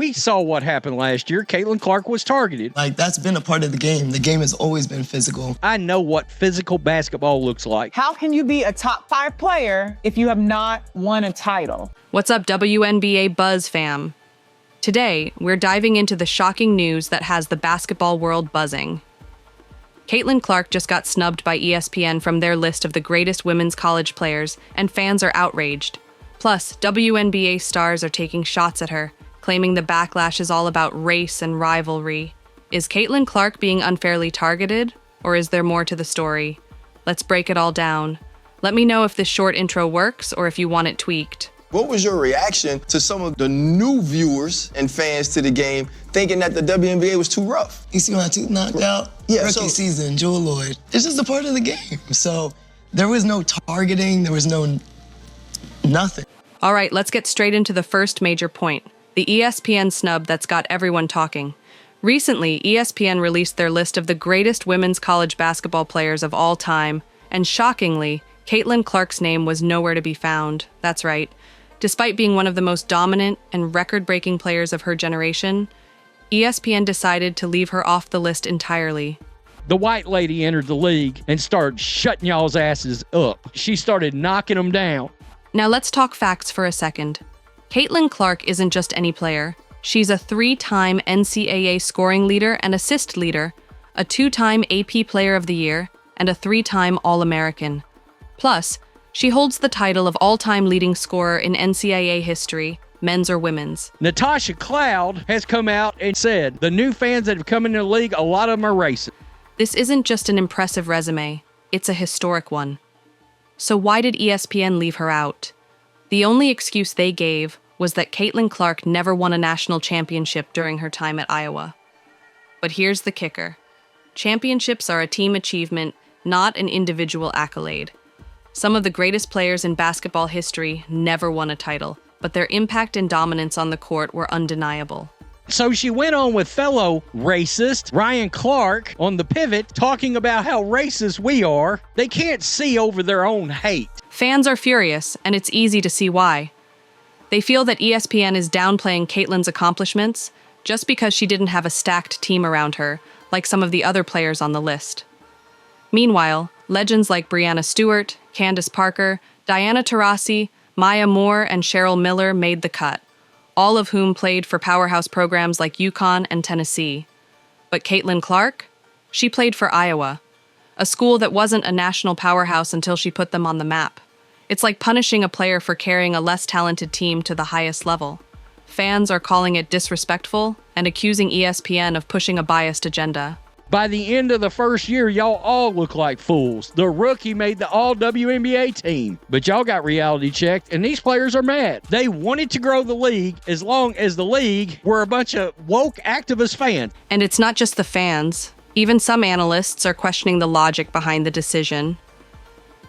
We saw what happened last year. Caitlin Clark was targeted. Like, that's been a part of the game. The game has always been physical. I know what physical basketball looks like. How can you be a top 5 player if you have not won a title? What's up, WNBA Buzz fam? Today, we're diving into the shocking news that has the basketball world buzzing. Caitlin Clark just got snubbed by ESPN from their list of the greatest women's college players, and fans are outraged. Plus, WNBA stars are taking shots at her, claiming the backlash is all about race and rivalry. Is Caitlin Clark being unfairly targeted, or is there more to the story? Let's break it all down. Let me know if this short intro works or if you want it tweaked. What was your reaction to some of the new viewers and fans to the game thinking that the WNBA was too rough? You see my tooth knocked out? Yeah, Rookie season, Jewel Lloyd. It's just a part of the game. So there was no targeting, there was no nothing. All right, let's get straight into the first major point, the ESPN snub that's got everyone talking. Recently, ESPN released their list of the greatest women's college basketball players of all time, and shockingly, Caitlin Clark's name was nowhere to be found. That's right. Despite being one of the most dominant and record-breaking players of her generation, ESPN decided to leave her off the list entirely. The white lady entered the league and started shutting y'all's asses up. She started knocking them down. Now let's talk facts for a second. Caitlin Clark isn't just any player. She's a 3-time NCAA scoring leader and assist leader, a 2-time AP Player of the Year, and a 3-time All-American. Plus, she holds the title of all-time leading scorer in NCAA history, men's or women's. Natasha Cloud has come out and said the new fans that have come into the league, a lot of them are racist. This isn't just an impressive resume, it's a historic one. So why did ESPN leave her out? The only excuse they gave was that Caitlin Clark never won a national championship during her time at Iowa. But here's the kicker. Championships are a team achievement, not an individual accolade. Some of the greatest players in basketball history never won a title, but their impact and dominance on the court were undeniable. So she went on with fellow racist Ryan Clark on The Pivot, talking about how racist we are. They can't see over their own hate. Fans are furious, and it's easy to see why. They feel that ESPN is downplaying Caitlin's accomplishments just because she didn't have a stacked team around her, like some of the other players on the list. Meanwhile, legends like Breanna Stewart, Candace Parker, Diana Taurasi, Maya Moore, and Cheryl Miller made the cut, all of whom played for powerhouse programs like UConn and Tennessee. But Caitlin Clark? She played for Iowa, a school that wasn't a national powerhouse until she put them on the map. It's like punishing a player for carrying a less talented team to the highest level. Fans are calling it disrespectful and accusing ESPN of pushing a biased agenda. By the end of the first year, y'all all look like fools. The rookie made the all-WNBA team, but y'all got reality checked, and these players are mad. They wanted to grow the league as long as the league were a bunch of woke activist fans. And it's not just the fans. Even some analysts are questioning the logic behind the decision.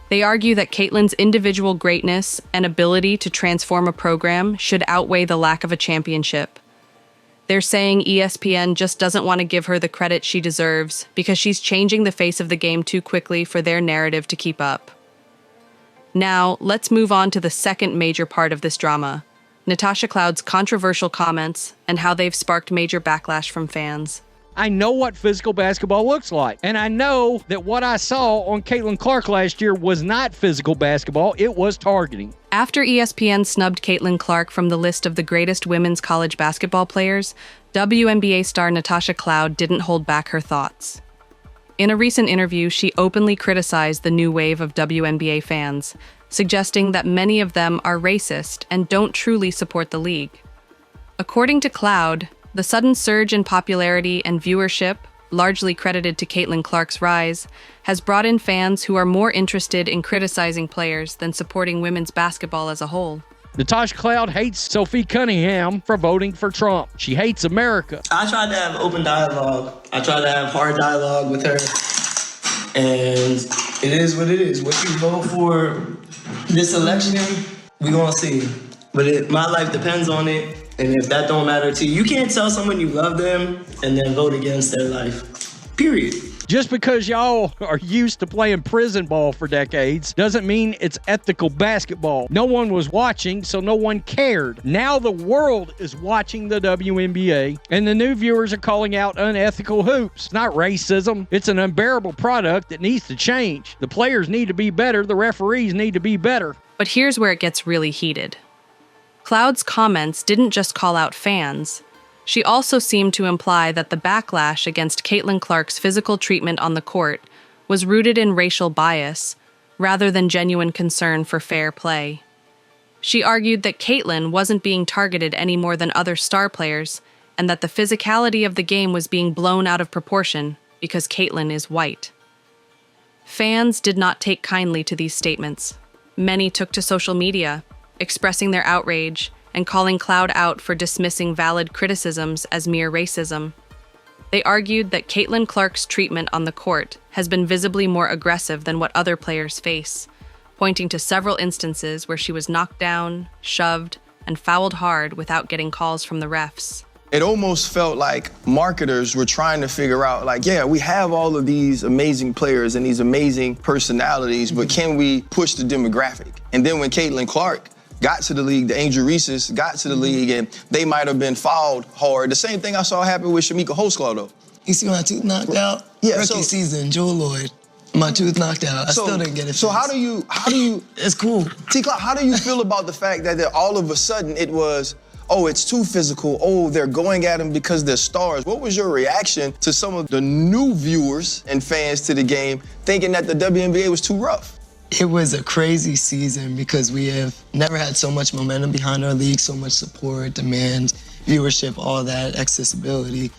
They argue that Caitlin's individual greatness and ability to transform a program should outweigh the lack of a championship. They're saying ESPN just doesn't want to give her the credit she deserves because she's changing the face of the game too quickly for their narrative to keep up. Now, let's move on to the second major part of this drama, Natasha Cloud's controversial comments and how they've sparked major backlash from fans. I know what physical basketball looks like, and I know that what I saw on Caitlin Clark last year was not physical basketball, it was targeting. After ESPN snubbed Caitlin Clark from the list of the greatest women's college basketball players, WNBA star Natasha Cloud didn't hold back her thoughts. In a recent interview, she openly criticized the new wave of WNBA fans, suggesting that many of them are racist and don't truly support the league. According to Cloud, the sudden surge in popularity and viewership, largely credited to Caitlin Clark's rise, has brought in fans who are more interested in criticizing players than supporting women's basketball as a whole. Natasha Cloud hates Sophie Cunningham for voting for Trump. She hates America. I tried to have open dialogue. I tried to have hard dialogue with her. And it is what it is. What you vote for this election, we gonna see. But my life depends on it. And if that don't matter to you, you can't tell someone you love them and then vote against their life. Period. truth. Just because y'all are used to playing prison ball for decades doesn't mean it's ethical basketball. No one was watching, so no one cared. Now the world is watching the WNBA, and the new viewers are calling out unethical hoops. It's not racism. It's an unbearable product that needs to change. The players need to be better. The referees need to be better. But here's where it gets really heated. Cloud's comments didn't just call out fans. She also seemed to imply that the backlash against Caitlin Clark's physical treatment on the court was rooted in racial bias, rather than genuine concern for fair play. She argued that Caitlin wasn't being targeted any more than other star players, and that the physicality of the game was being blown out of proportion because Caitlin is white. Fans did not take kindly to these statements. Many took to social media, expressing their outrage and calling Cloud out for dismissing valid criticisms as mere racism. They argued that Caitlin Clark's treatment on the court has been visibly more aggressive than what other players face, pointing to several instances where she was knocked down, shoved, and fouled hard without getting calls from the refs. It almost felt like marketers were trying to figure out, like, yeah, we have all of these amazing players and these amazing personalities, but can we push the demographic? And then when Caitlin Clark got to the league, the Angel Reeses got to the league, and they might have been fouled hard. The same thing I saw happen with Shamika Holsclaw, though. You see my tooth knocked out? Yeah, Rookie season, Joel Lloyd. My tooth knocked out. I still didn't get it. So how do you? It's cool. T-Cloud, how do you feel about the fact that all of a sudden it was, oh, it's too physical. Oh, they're going at them because they're stars. What was your reaction to some of the new viewers and fans to the game thinking that the WNBA was too rough? It was a crazy season because we have never had so much momentum behind our league, so much support, demand, viewership, all that, accessibility.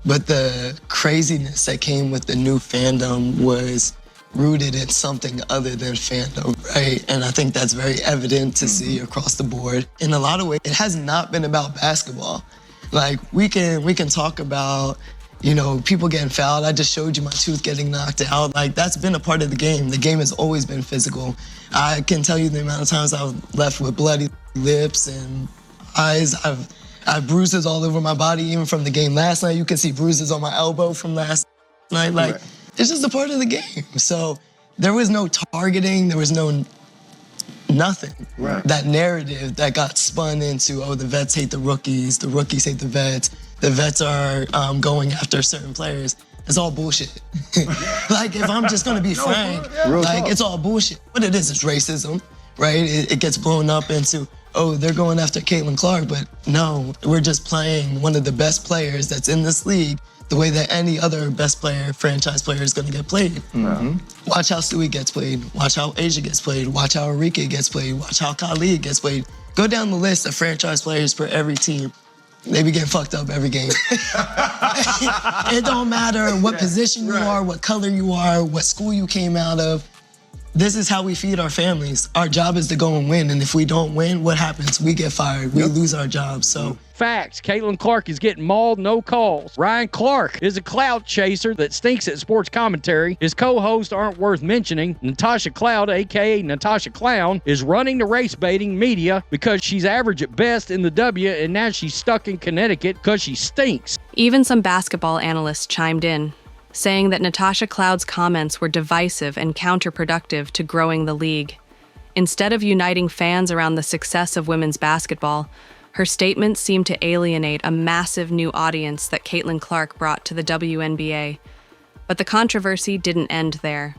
But the craziness that came with the new fandom was rooted in something other than fandom, right? And I think that's very evident to see across the board. In a lot of ways, it has not been about basketball. Like, we can talk about, you know, people getting fouled. I just showed you my tooth getting knocked out. Like, that's been a part of the game. The game has always been physical. I can tell you the amount of times I've left with bloody lips and eyes. I have bruises all over my body, even from the game last night. You can see bruises on my elbow from last night. Like, right. It's just a part of the game. So there was no targeting. There was no nothing. Right. That narrative that got spun into, oh, the vets hate the rookies hate the vets are going after certain players. It's all bullshit. Like, if I'm just gonna be frank, like, it's all bullshit. What it is racism, right? It gets blown up into, oh, they're going after Caitlin Clark, but no, we're just playing one of the best players that's in this league the way that any other best player, franchise player is gonna get played. Mm-hmm. Watch how Stewie gets played. Watch how Asia gets played. Watch how Enrique gets played. Watch how Khalid gets played. Go down the list of franchise players for every team. They be getting fucked up every game. It don't matter what position you are, what color you are, what school you came out of. This is how we feed our families. Our job is to go and win, and if we don't win, what happens? We get fired. We lose our jobs, so. Facts. Caitlin Clark is getting mauled, no calls. Ryan Clark is a clout chaser that stinks at sports commentary. His co-hosts aren't worth mentioning. Natasha Cloud, a.k.a. Natasha Clown, is running the race-baiting media because she's average at best in the W, and now she's stuck in Connecticut because she stinks. Even some basketball analysts chimed in, saying that Natasha Cloud's comments were divisive and counterproductive to growing the league. Instead of uniting fans around the success of women's basketball, her statements seemed to alienate a massive new audience that Caitlin Clark brought to the WNBA. But the controversy didn't end there.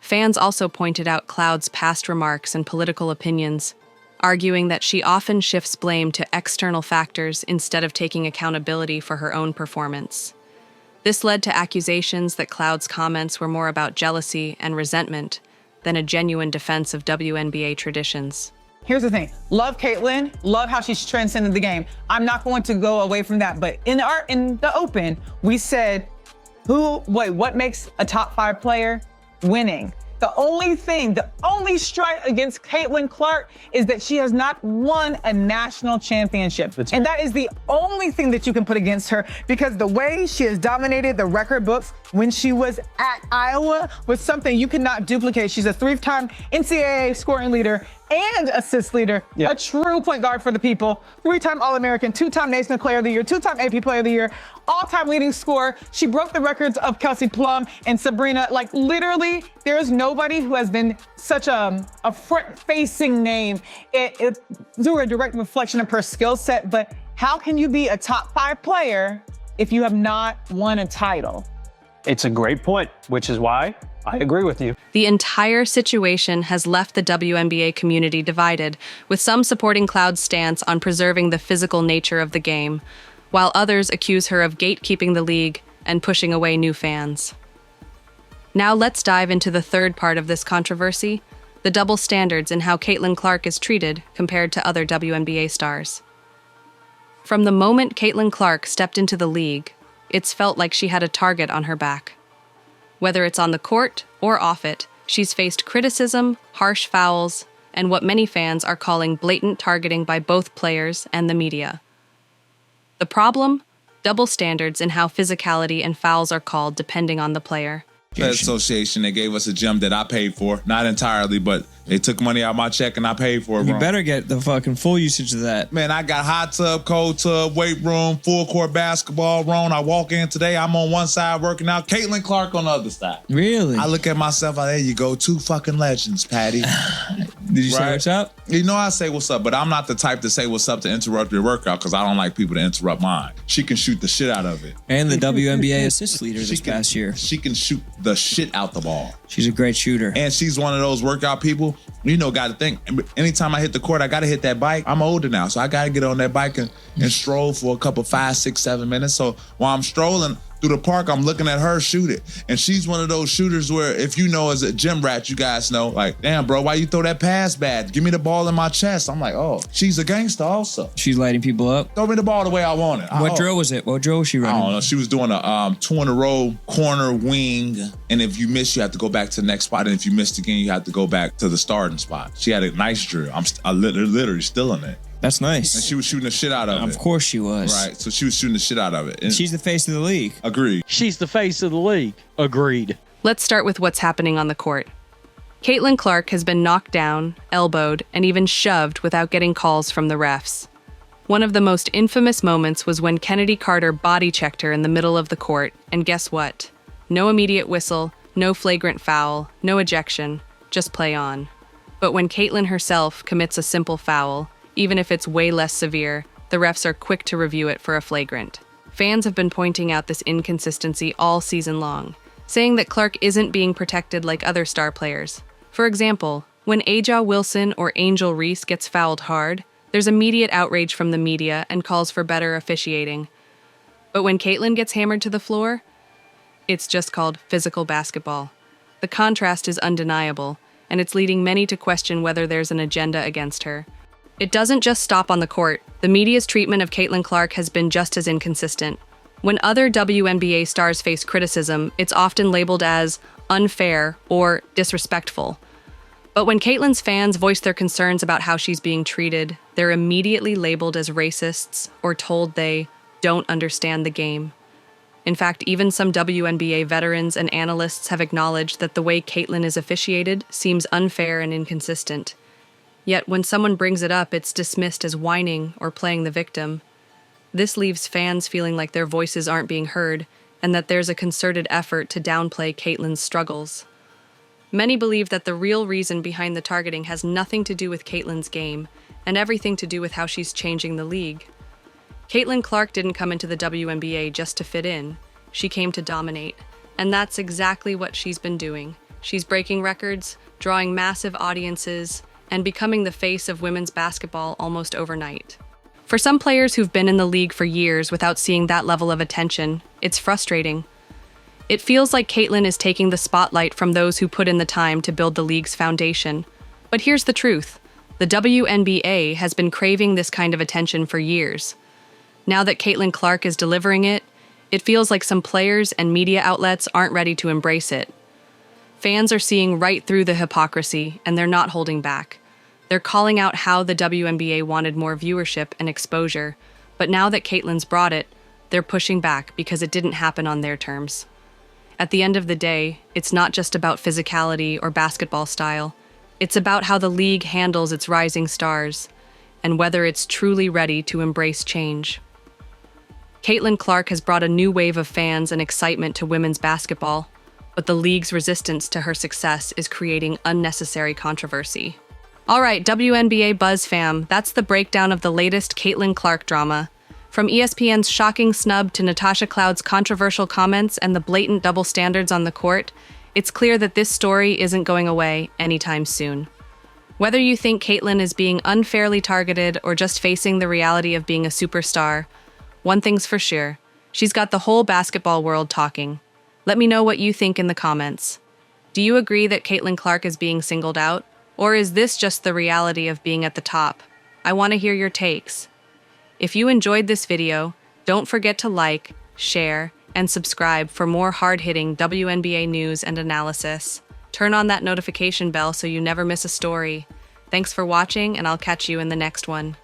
Fans also pointed out Cloud's past remarks and political opinions, arguing that she often shifts blame to external factors instead of taking accountability for her own performance. This led to accusations that Cloud's comments were more about jealousy and resentment than a genuine defense of WNBA traditions. Here's the thing. Love Caitlin. Love how she's transcended the game. I'm not going to go away from that. But in the open, we said, what makes a top 5 player? Winning. The only strike against Caitlin Clark is that she has not won a national championship. And that is the only thing that you can put against her, because the way she has dominated the record books when she was at Iowa was something you could not duplicate. She's a 3-time NCAA scoring leader and assist leader. Yeah. A true point guard for the people. 3-time All-American, 2-time Naismith Player of the Year, 2-time AP Player of the Year, all-time leading scorer. She broke the records of Kelsey Plum and Sabrina. Like, literally, there is nobody who has been such a front-facing name. It's a direct reflection of her skill set, but how can you be a top 5 player if you have not won a title? It's a great point, which is why I agree with you. The entire situation has left the WNBA community divided, with some supporting Cloud's stance on preserving the physical nature of the game, while others accuse her of gatekeeping the league and pushing away new fans. Now let's dive into the third part of this controversy, the double standards in how Caitlin Clark is treated compared to other WNBA stars. From the moment Caitlin Clark stepped into the league, it's felt like she had a target on her back. Whether it's on the court or off it, she's faced criticism, harsh fouls, and what many fans are calling blatant targeting by both players and the media. The problem? Double standards in how physicality and fouls are called depending on the player. The association, they gave us a gym that I paid for. Not entirely, but they took money out of my check and I paid for it. You better get the fucking full usage of that. Man, I got hot tub, cold tub, weight room, full court basketball room. I walk in today, I'm on one side working out, Caitlin Clark on the other side. Really? I look at myself, there you go, 2 fucking legends, Patty. Did you say what's up? You know I say what's up, but I'm not the type to say what's up to interrupt your workout because I don't like people to interrupt mine. She can shoot the shit out of it. And the WNBA assist leader this past year. She can shoot the shit out the ball. She's a great shooter. And she's one of those workout people, you know, got to think, anytime I hit the court, I got to hit that bike. I'm older now, so I got to get on that bike and stroll for a couple 5, 6, 7 minutes. So while I'm strolling through the park, I'm looking at her shoot it. And she's one of those shooters where, if you know, as a gym rat, you guys know, like, damn, bro, why you throw that pass bad? Give me the ball in my chest. I'm like, oh, she's a gangster also. She's lighting people up. Throw me the ball the way I want it. What drill was it? What drill was she running? I don't know. She was doing a 2 in a row corner wing. And if you miss, you have to go back to the next spot. And if you missed again, you have to go back to the starting spot. She had a nice drill. I literally still in it. That's nice. And she was shooting the shit out of it. Of course she was. Right. So she was shooting the shit out of it. And she's the face of the league. Agreed. She's the face of the league. Agreed. Let's start with what's happening on the court. Caitlin Clark has been knocked down, elbowed, and even shoved without getting calls from the refs. One of the most infamous moments was when Kennedy Carter body-checked her in the middle of the court, and guess what? No immediate whistle, no flagrant foul, no ejection, just play on. But when Caitlin herself commits a simple foul, even if it's way less severe, the refs are quick to review it for a flagrant. Fans have been pointing out this inconsistency all season long, saying that Clark isn't being protected like other star players. For example, when Aja Wilson or Angel Reese gets fouled hard, there's immediate outrage from the media and calls for better officiating. But when Caitlin gets hammered to the floor, it's just called physical basketball. The contrast is undeniable, and it's leading many to question whether there's an agenda against her. It doesn't just stop on the court. The media's treatment of Caitlin Clark has been just as inconsistent. When other WNBA stars face criticism, it's often labeled as unfair or disrespectful. But when Caitlin's fans voice their concerns about how she's being treated, they're immediately labeled as racists or told they don't understand the game. In fact, even some WNBA veterans and analysts have acknowledged that the way Caitlin is officiated seems unfair and inconsistent. Yet when someone brings it up, it's dismissed as whining or playing the victim. This leaves fans feeling like their voices aren't being heard and that there's a concerted effort to downplay Caitlin's struggles. Many believe that the real reason behind the targeting has nothing to do with Caitlin's game and everything to do with how she's changing the league. Caitlin Clark didn't come into the WNBA just to fit in. She came to dominate, and that's exactly what she's been doing. She's breaking records, drawing massive audiences, and becoming the face of women's basketball almost overnight. For some players who've been in the league for years without seeing that level of attention, it's frustrating. It feels like Caitlin is taking the spotlight from those who put in the time to build the league's foundation. But here's the truth. The WNBA has been craving this kind of attention for years. Now that Caitlin Clark is delivering it, it feels like some players and media outlets aren't ready to embrace it. Fans are seeing right through the hypocrisy, and they're not holding back. They're calling out how the WNBA wanted more viewership and exposure, but now that Caitlin's brought it, they're pushing back because it didn't happen on their terms. At the end of the day, it's not just about physicality or basketball style. It's about how the league handles its rising stars and whether it's truly ready to embrace change. Caitlin Clark has brought a new wave of fans and excitement to women's basketball, but the league's resistance to her success is creating unnecessary controversy. All right, WNBA Buzz fam, that's the breakdown of the latest Caitlin Clark drama. From ESPN's shocking snub to Natasha Cloud's controversial comments and the blatant double standards on the court, it's clear that this story isn't going away anytime soon. Whether you think Caitlin is being unfairly targeted or just facing the reality of being a superstar, one thing's for sure, she's got the whole basketball world talking. Let me know what you think in the comments. Do you agree that Caitlin Clark is being singled out? Or is this just the reality of being at the top? I want to hear your takes. If you enjoyed this video, don't forget to like, share, and subscribe for more hard-hitting WNBA news and analysis. Turn on that notification bell so you never miss a story. Thanks for watching, and I'll catch you in the next one.